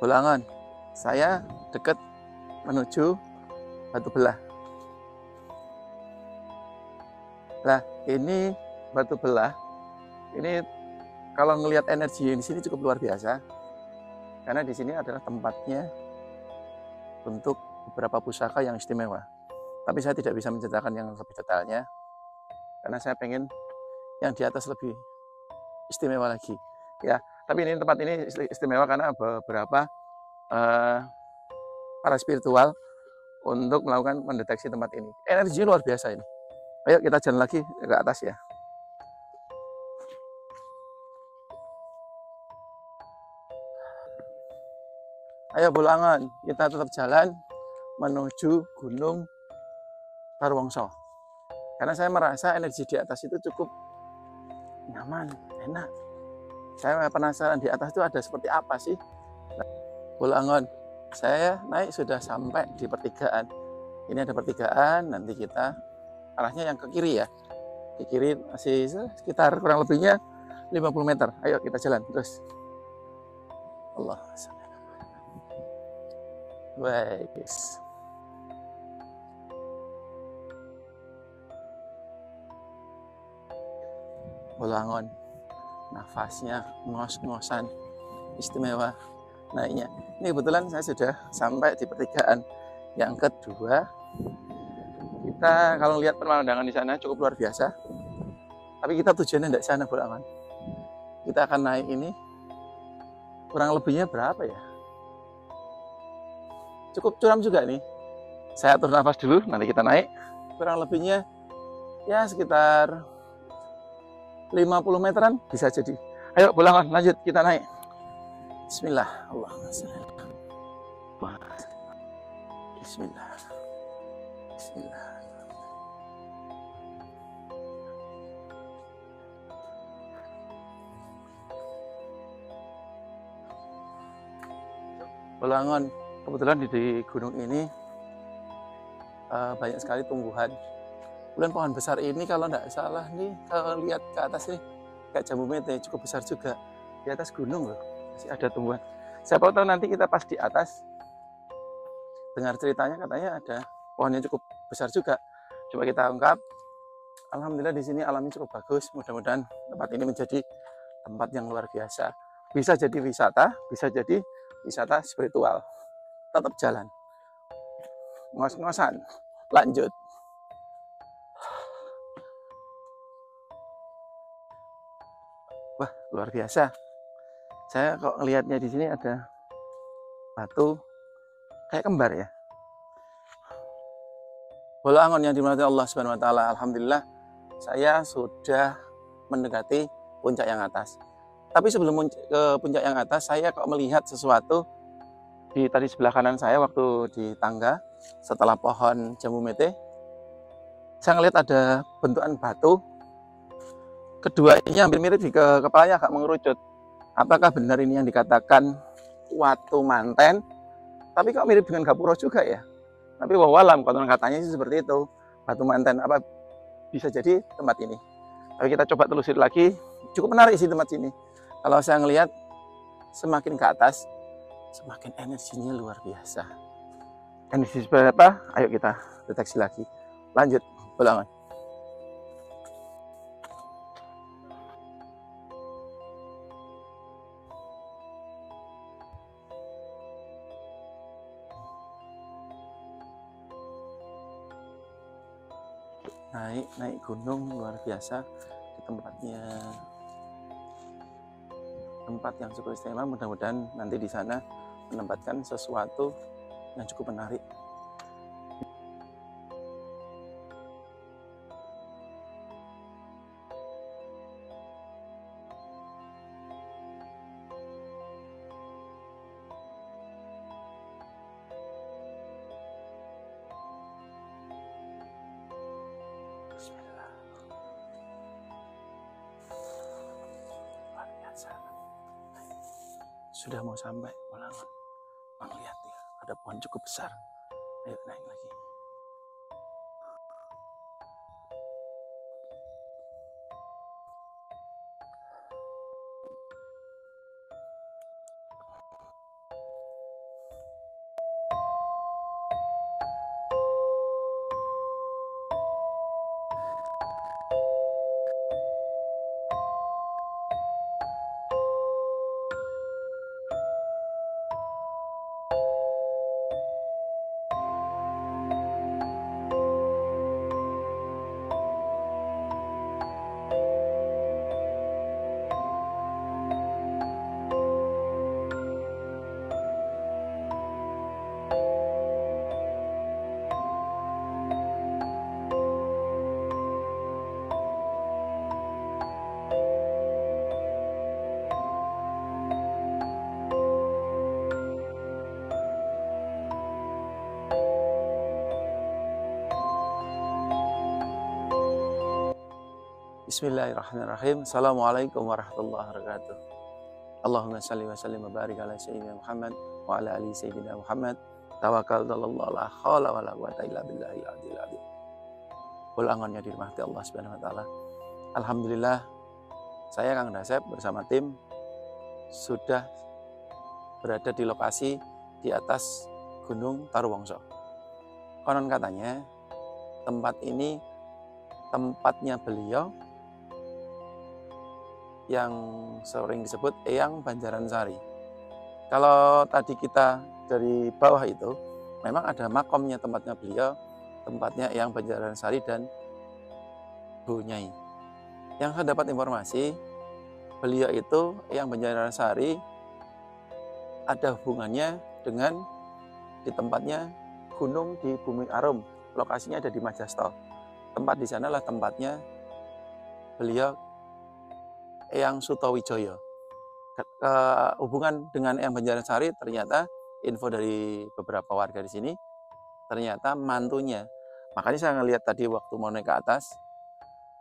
Bolangon. Saya dekat menuju Batu Belah. Nah, ini Batu Belah. Ini kalau ngelihat energi di sini cukup luar biasa. Karena di sini adalah tempatnya untuk beberapa pusaka yang istimewa. Tapi saya tidak bisa menceritakan yang lebih detailnya. Karena saya pengen yang di atas lebih istimewa lagi. Ya, tapi ini tempat ini istimewa karena beberapa para spiritual untuk melakukan mendeteksi tempat ini. Energinya luar biasa ini. Ayo kita jalan lagi ke atas ya. Ayo Bolangon, kita tetap jalan menuju Gunung Tarwongso. Karena saya merasa energi di atas itu cukup nyaman, enak. Saya penasaran di atas itu ada seperti apa sih. Bolangon, saya naik sudah sampai di pertigaan. Ini ada pertigaan, nanti kita arahnya yang ke kiri ya. Di kiri masih sekitar kurang lebihnya 50 meter. Ayo kita jalan terus. Allah. Baik, guys. Bolangon, nafasnya ngos-ngosan, istimewa naiknya. Ini kebetulan saya sudah sampai di pertigaan yang kedua. Kita kalau lihat pemandangan di sana cukup luar biasa. Tapi kita tujuannya tidak sana Bolangon. Kita akan naik ini kurang lebihnya berapa ya? Cukup curam juga nih. Saya atur nafas dulu, nanti kita naik. Kurang lebihnya ya sekitar 50 meteran bisa jadi. Ayo Bolangon, lanjut kita naik. Bismillah. Allahumma shalli. Bismillah. Bismillah. Bolangon, kebetulan di gunung ini banyak sekali tumbuhan. Kemudian pohon besar ini kalau tidak salah nih, kalau lihat ke atas nih kayak jambu mete, cukup besar juga. Di atas gunung loh, masih ada tumbuhan. Siapa tahu nanti kita pas di atas, dengar ceritanya katanya ada pohonnya cukup besar juga. Coba kita ungkap. Alhamdulillah di sini alamnya cukup bagus. Mudah-mudahan tempat ini menjadi tempat yang luar biasa. Bisa jadi wisata, bisa jadi wisata spiritual. Tetap jalan. Ngos-ngosan. Lanjut. Wah, luar biasa. Saya kok ngelihatnya di sini ada batu kayak kembar ya. Bolangon yang dimiliki Allah Subhanahu wa taala, alhamdulillah saya sudah mendekati puncak yang atas. Tapi sebelum ke puncak yang atas, saya kok melihat sesuatu di tadi sebelah kanan saya waktu di tangga setelah pohon jambu mete. Saya ngelihat ada bentukan batu. Kedua ini hampir mirip, di kepalanya agak mengerucut. Apakah benar ini yang dikatakan Watu Manten? Tapi kok mirip dengan Gapuro juga ya? Tapi wawalam, konon katanya sih seperti itu. Batu Manten, apa bisa jadi tempat ini? Tapi kita coba telusuri lagi. Cukup menarik sih tempat sini. Kalau saya ngelihat semakin ke atas, semakin energinya luar biasa. Energi seperti apa? Ayo kita deteksi lagi. Lanjut, Bolangon. Naik gunung luar biasa di tempatnya, tempat yang cukup istimewa. Mudah-mudahan nanti di sana menempatkan sesuatu yang cukup menarik. Sudah mau sampai Bolangon. Lihat ya, ada pohon cukup besar. Ayo naik lagi. Bismillahirrahmanirrahim. Assalamualaikum warahmatullahi wabarakatuh. Allahumma salli wa sallim wa barik ala sayyidina Muhammad wa ala ali sayyidina Muhammad. Tawakkaltu 'alallah la haula wala quwwata illa billahil aliyil azim. Ulangannya dirahmati Allah Subhanahu wa taala. Alhamdulillah, saya Kang Dasep bersama tim sudah berada di lokasi di atas Gunung Taruwangsa. Konon katanya tempat ini tempatnya beliau yang sering disebut Eyang Banjaransari. Kalau tadi kita dari bawah itu, memang ada makomnya tempatnya beliau, tempatnya Eyang Banjaransari dan Bu Nyai. Yang saya dapat informasi, beliau itu Eyang Banjaransari ada hubungannya dengan di tempatnya gunung di Bumi Arum, lokasinya ada di Majasto. Tempat di sanalah tempatnya beliau Eyang Sutowijoyo. Hubungan dengan Eyang Banjaransari, ternyata info dari beberapa warga di sini, ternyata mantunya. Makanya saya ngelihat tadi waktu mau naik ke atas,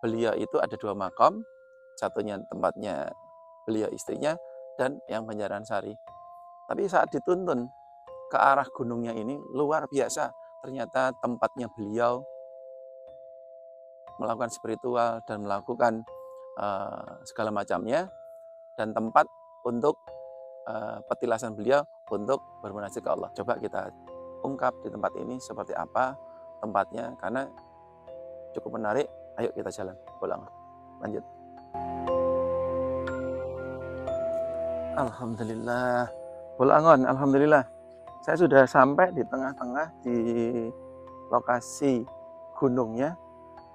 beliau itu ada 2 makam, satunya tempatnya beliau istrinya dan Eyang Banjaransari. Tapi saat dituntun ke arah gunungnya ini luar biasa, ternyata tempatnya beliau melakukan spiritual dan melakukan segala macamnya, dan tempat untuk petilasan beliau untuk bermunajat ke Allah. Coba kita ungkap di tempat ini seperti apa tempatnya, karena cukup menarik. Ayo kita jalan pulang, lanjut. Alhamdulillah, Pulangon, alhamdulillah saya sudah sampai di tengah-tengah di lokasi gunungnya.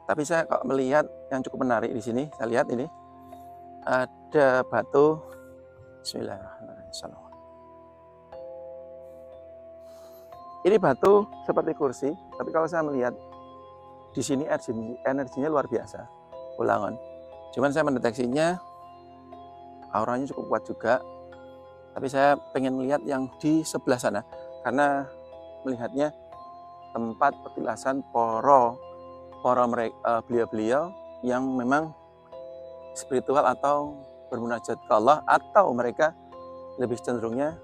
Tapi saya kok melihat yang cukup menarik di sini. Saya lihat ini ada batu. Bismillahirrahmanirrahim. Ini batu seperti kursi, tapi kalau saya melihat di sini energinya luar biasa, Pulangon. Cuman saya mendeteksinya auranya cukup kuat juga. Tapi saya pengen melihat yang di sebelah sana, karena melihatnya tempat petilasan beliau-beliau yang memang spiritual atau bermunajat ke Allah, atau mereka lebih cenderungnya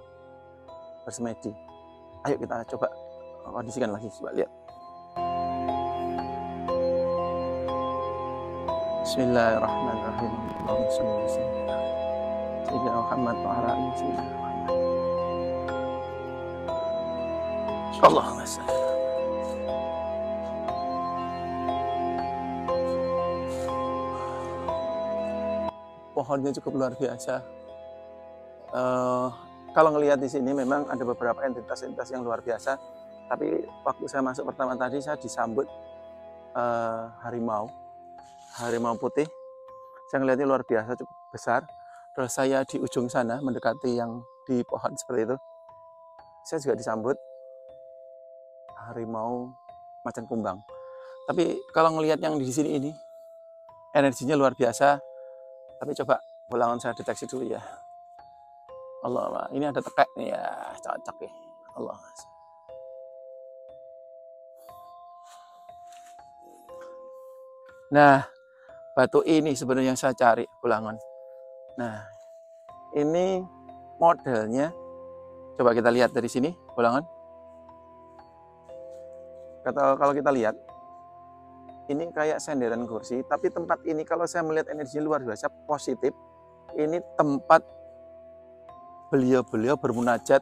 bersemedi. Ayo kita coba kondisikan lagi, coba lihat. Bismillahirrahmanirrahim. Allahumma shalli ala sayyidina Muhammad wa ala ali sayyidina Muhammad. Allahumma shalli. Pohonnya cukup luar biasa. Kalau ngelihat di sini memang ada beberapa entitas-entitas yang luar biasa. Tapi waktu saya masuk pertama tadi, saya disambut harimau putih. Saya ngelihatnya luar biasa, cukup besar. Terus saya di ujung sana mendekati yang di pohon seperti itu, saya juga disambut harimau macan kumbang. Tapi kalau ngelihat yang di sini ini, energinya luar biasa. Tapi coba Pulangon saya deteksi dulu ya. Allah, ini ada tekek nih ya, cocok ya. Allah. Nah, batu ini sebenarnya yang saya cari, Pulangon. Nah, ini modelnya. Coba kita lihat dari sini, Pulangon. Kalau kita lihat, ini kayak senderan kursi, tapi tempat ini kalau saya melihat energinya luar biasa positif. Ini tempat beliau-beliau bermunajat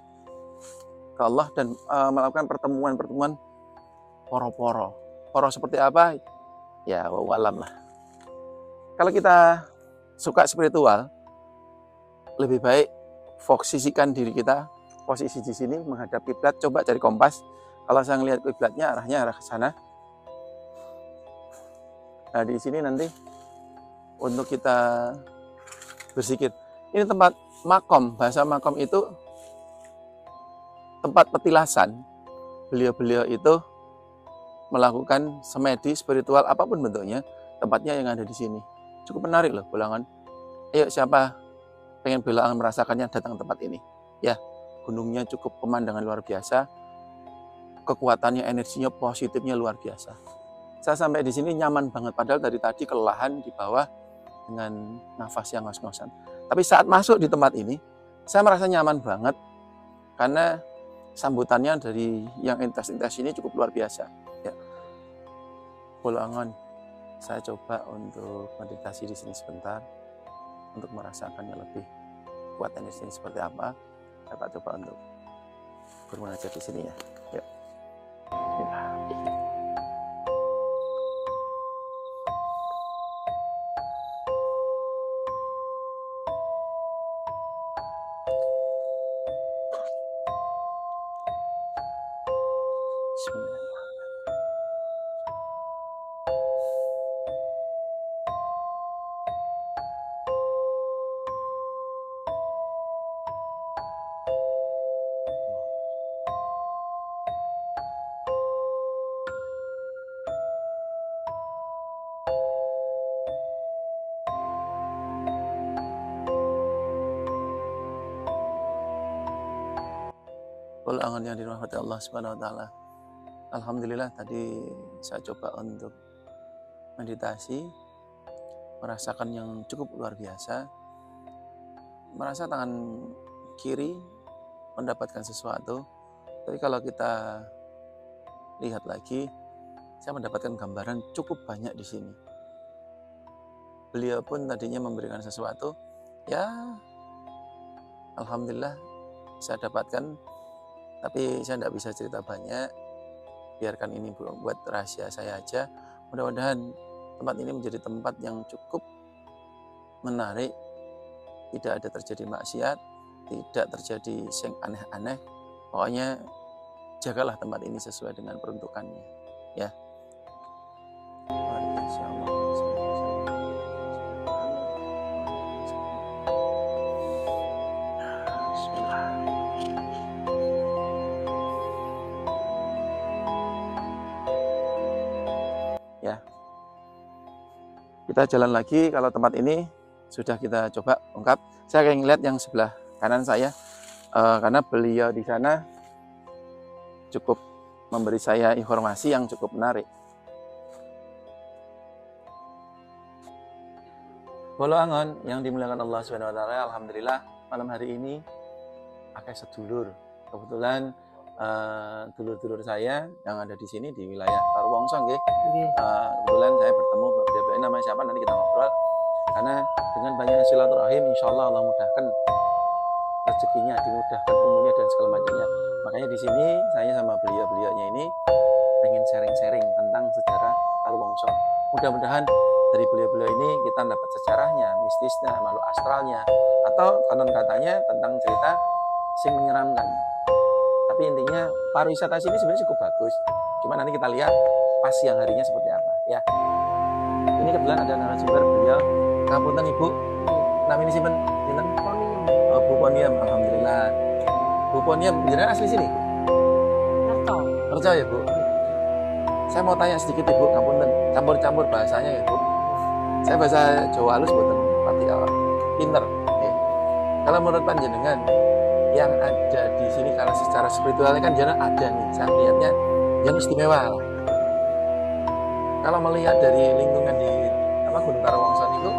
ke Allah dan melakukan pertemuan-pertemuan poro-poro. Poro seperti apa? Ya, walam lah. Kalau kita suka spiritual, lebih baik posisikan diri kita posisi di sini menghadap kiblat. Coba cari kompas. Kalau saya ngelihat kiblatnya arahnya arah ke sana. Nah, di sini nanti untuk kita berzikir. Ini tempat makom. Bahasa makom itu tempat petilasan. Beliau-beliau itu melakukan semedi spiritual apapun bentuknya, tempatnya yang ada di sini. Cukup menarik loh, Pulangon. Ayo, siapa pengen Pulangon merasakannya, datang ke tempat ini. Ya, gunungnya cukup pemandangan luar biasa. Kekuatannya, energinya, positifnya luar biasa. Saya sampai di sini nyaman banget, padahal dari tadi kelelahan di bawah dengan nafas yang ngos-ngosan. Tapi saat masuk di tempat ini, saya merasa nyaman banget karena sambutannya dari yang entitas-entitas ini cukup luar biasa. Ya. Bolongan, saya coba untuk meditasi di sini sebentar untuk merasakannya lebih kuat energinya seperti apa. Saya coba untuk bermunajat di sini ya. Yuk. Bismillah. Bolongan yang dirahmati Allah Subhanahu wa taala. Alhamdulillah tadi saya coba untuk meditasi, merasakan yang cukup luar biasa. Merasa tangan kiri mendapatkan sesuatu. Tapi kalau kita lihat lagi, saya mendapatkan gambaran cukup banyak di sini. Beliau pun tadinya memberikan sesuatu, ya alhamdulillah saya dapatkan. Tapi saya tidak bisa cerita banyak, biarkan ini buat rahasia saya aja. Mudah-mudahan tempat ini menjadi tempat yang cukup menarik, tidak ada terjadi maksiat, tidak terjadi yang aneh-aneh. Pokoknya jagalah tempat ini sesuai dengan peruntukannya, ya. Ya, kita jalan lagi. Kalau tempat ini sudah kita coba ungkap, saya akan lihat yang sebelah kanan saya, karena beliau di sana cukup memberi saya informasi yang cukup menarik. Bolo Angon yang dimuliakan Allah Subhanahu wa taala, alhamdulillah malam hari ini pakai sedulur. Kebetulan dulur-dulur saya yang ada di sini di wilayah Tarwongso nggih. Kebetulan saya bertemu beliau, namanya siapa nanti kita ngobrol. Karena dengan banyaknya silaturahim, insya Allah Allah mudahkan rezekinya, dimudahkan umurnya dan segala macamnya. Makanya di sini saya sama beliau-beliaunya ini pengen sharing-sharing tentang sejarah Tarwongso. Mudah-mudahan dari beliau-beliau ini kita dapat sejarahnya, mistisnya, makhluk astralnya, atau konon katanya tentang cerita sing menyeramkan. Tapi intinya pariwisata sini sebenarnya cukup bagus. Cuma nanti kita lihat pas siang harinya seperti apa, ya. Ini kebetulan ada narasumber beliau. Ngapunten Ibu, namanya sinten? Sinten? Oh, Bu Poniam, alhamdulillah. Bu Poniam, jenengan asli sini? Kerja ya, Bu. Saya mau tanya sedikit Ibu, ngapunten, campur-campur bahasanya ya, Bu. Saya bahasa Jawa halus mboten pati pinter. Kalau menurut panjenengan yang ada di sini karena secara spiritualnya kan jangan ada nih, saya melihatnya yang istimewa. Kalau melihat dari lingkungan di Gunung Tarwongso itu,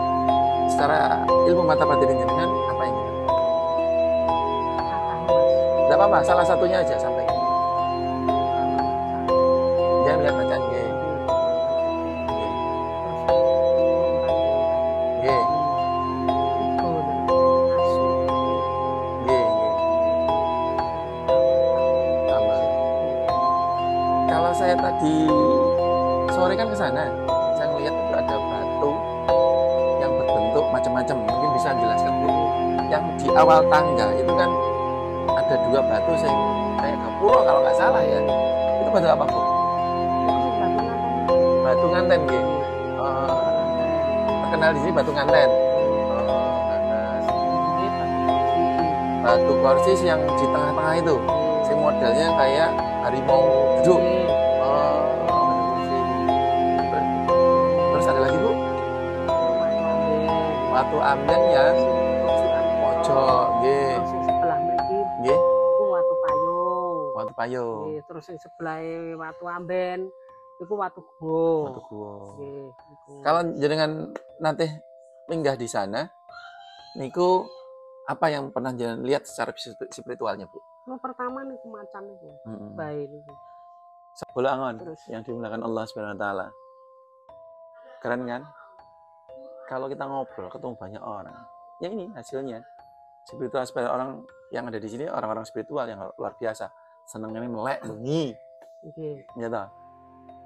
secara ilmu mata batin jenengan apa yang gitu? Tidak apa-apa, salah satunya aja sampai. Jangan lihat bacaan G. Saya tadi sore kan ke sana, saya ngelihat itu ada batu yang berbentuk macam-macam. Mungkin bisa jelaskan Bu. Yang di awal tangga itu kan ada dua batu yang kayak gapura kalau nggak salah ya. Itu batu apa Bu? Batu nganten gitu. Terkenal di sini batu nganten. Batu korsis yang di tengah-tengah itu, si modelnya kayak harimau duduk. Terus ada lagi Bu, batu amben ya, pojok, nggih. Sebelah mriki Nggih. iku watu payung. Watu payung. Nggih, terus sing sebelah watu amben iku watu guwa. Watu guwa. Nggih, Kalau jenengan nanti minggah di sana niku apa yang pernah jenengan lihat secara spiritualnya, Bu? Pertama nih macan itu, bayi itu. Bola angon Terus yang dimuliakan Allah Subhanahu wa taala. Keren kan? Kalau kita ngobrol ketemu banyak orang, ya ini hasilnya. Spiritual orang yang ada di sini orang-orang spiritual yang luar biasa. Senengnya melek bengi. Ya toh.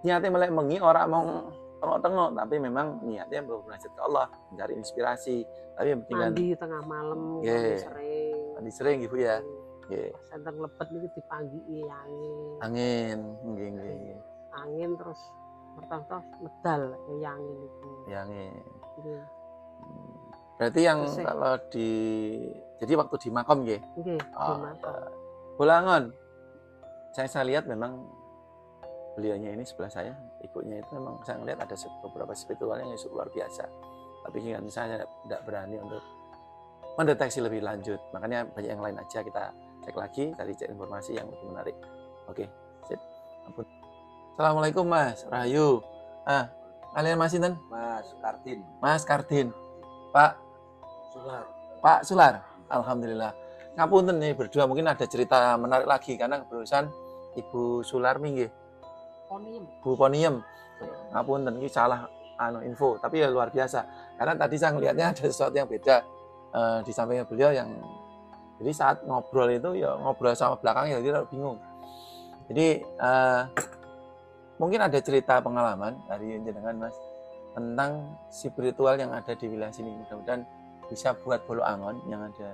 Niatnya melek bengi orang mau tengok-tengok, tapi memang niatnya bermunajat ke Allah, mencari inspirasi. Tapi yang penting mandi tengah malam, mandi sering Ibu ya. Nggih. Senteng lepet niku dipanggi angin. Angin, nggih. Angin terus mertos medal angin itu. Angin. Berarti yang kalau jadi waktu di makam nggih. Nggih, di makam. Bolangon. Saya lihat memang beliaunya ini sebelah saya, ibunya itu memang saya lihat ada beberapa spiritualnya yang luar biasa. Tapi saya tidak berani untuk mendeteksi lebih lanjut. Makanya banyak yang lain aja kita cek lagi, cari informasi yang lebih menarik. Oke, sip. Ampun. Assalamualaikum Mas Rahayu. Kalian Mas Sinten? Mas Kardin. Mas Kardin. Pak Sular. Pak Sular. Alhamdulillah. Ngapunten nih berdua mungkin ada cerita menarik lagi karena berurusan Ibu Sular minggih. Bu Poniem. Ngapunten iki salah info, tapi ya luar biasa. Karena tadi saya ngelihatnya ada sesuatu yang beda di sampingnya beliau yang jadi saat ngobrol itu ya ngobrol sama belakangnya jadi bingung. Jadi mungkin ada cerita pengalaman dari jenengan Mas tentang spiritual yang ada di wilayah sini. Mudah-mudahan bisa buat bolo angon yang ada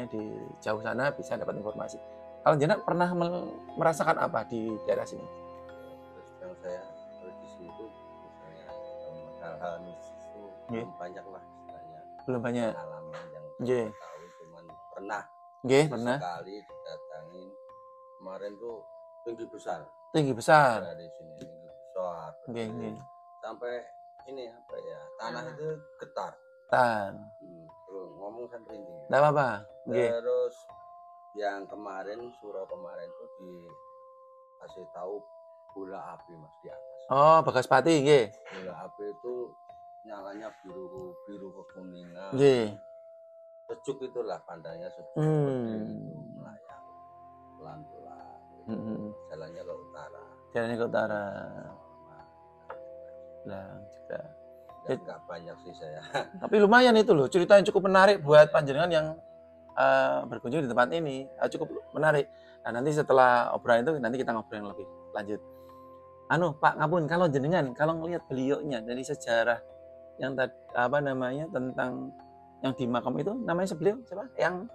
di jauh sana bisa dapat informasi. Kalau jenengan pernah merasakan apa di daerah sini? Terus saya di sini itu misalnya hal-hal mistis itu belum banyak lah istilahnya. Belum banyak. Pengalaman yang saya tahu cuman pernah. Pernah. Sekali didatangin kemarin tuh tinggi besar. Dari sini tinggi besar. Sampai ini tanah itu getar. Terus ngomong sampai ini. Enggak apa-apa. Terus yang kemarin surau kemarin tuh dikasih tahu bola api Mas di atas. Oh, Bagaspati nggih. Bola api itu nyalanya biru kekuningan. Nggih. Sejuk itulah pandangnya sejuk. Melayang pelan-pelan. Jalannya ke utara. Lah juga. Enggak banyak sih saya. Tapi lumayan itu loh, cerita yang cukup menarik buat panjenengan yang berkunjung di tempat ini, cukup menarik. Nah, nanti setelah obrolan itu nanti kita ngobrol yang lebih lanjut. Pak ngapun kalau jenengan kalau ngelihat beliaunya dari sejarah yang tentang yang di makam itu namanya beliau siapa? Yang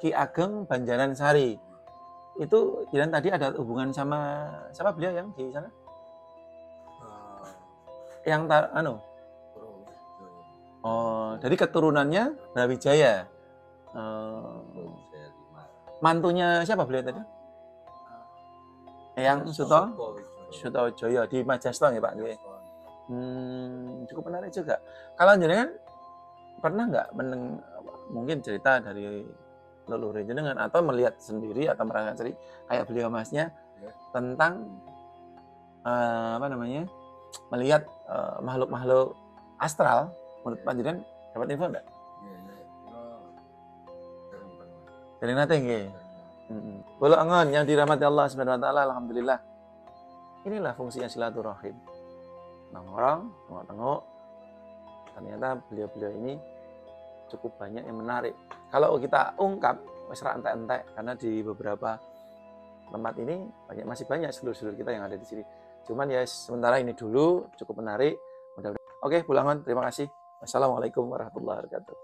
Ki Ageng Banjaran Sari. Itu dan tadi ada hubungan sama siapa beliau yang di sana? Yang dari keturunannya Brawijaya. Mantunya siapa beliau tadi? Yang Sutojoyo di Majasto ya Pak. Cukup menarik juga. Kalau jenengan pernah nggak mungkin cerita dari leluhur jenengan atau melihat sendiri atau merasakan sendiri kayak beliau Masnya tentang melihat makhluk-makhluk astral? Menurut panjenengan dapat info enggak? Dari nate nggih. Bolo angon yang dirahmati Allah Subhanahu wa taala, alhamdulillah. Inilah fungsinya silaturahim. Nongkrong, tengok-tengok. Ternyata beliau-beliau ini cukup banyak yang menarik. Kalau kita ungkap wis ra entek-entek karena di beberapa tempat ini masih banyak sedulur-sedulur kita yang ada di sini. Cuman ya sementara ini dulu cukup menarik. Mudah-mudahan. Oke, Bolo Angon, terima kasih. Wassalamualaikum warahmatullahi wabarakatuh.